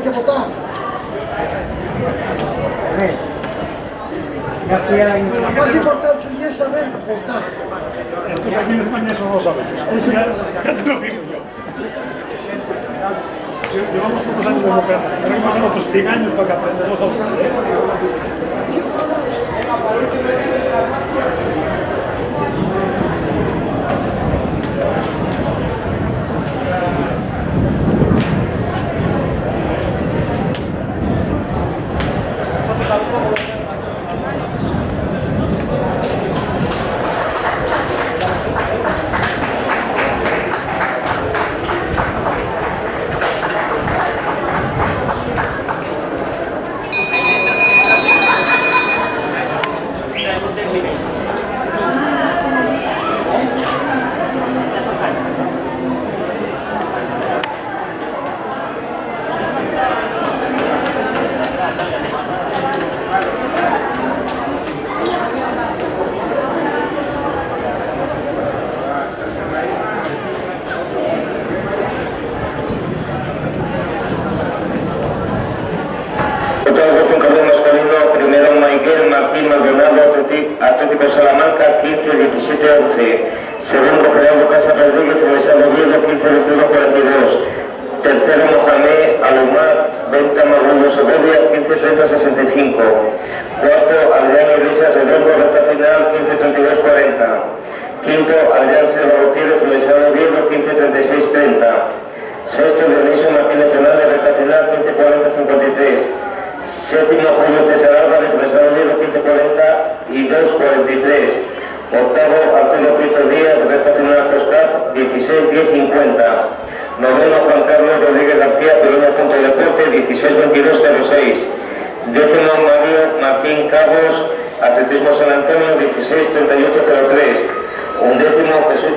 que hay que votar. Pero lo más importante es saber votar. Entonces aquí en España eso no lo sabemos. Ya te lo digo yo. Llevamos pocos años de democracia. Creo que pasan otros 100 años para que aprendamos a votar. Atlético Salamanca 15-17-11. Segundo, Gerardo Casas Rodríguez, Universidad de Oviedo 15-21-42. Tercero, Mohamed Alumar Venta Magundo Segovia 15-30-65. Cuarto, Adrián Iglesias Rodrigo, recta final 15-32-40. Quinto, Adrián Silva Gutiérrez, Universidad de Oviedo 15-36-30. Sexto, Dionisio Martínez Fernández, recta final 15-40-53. Séptimo, Julio César Álvarez, Universidad de Oviedo 15-40-42-43. Octavo, Arturo Pito Díaz, recta final Toscaz 16-10-50. Noveno, Juan Carlos Rodríguez García, Peruña Punto de Deporte 16-22-06. Décimo, Mario Martín Cabos, Atletismo San Antonio 16-38-03. Undécimo, Jesús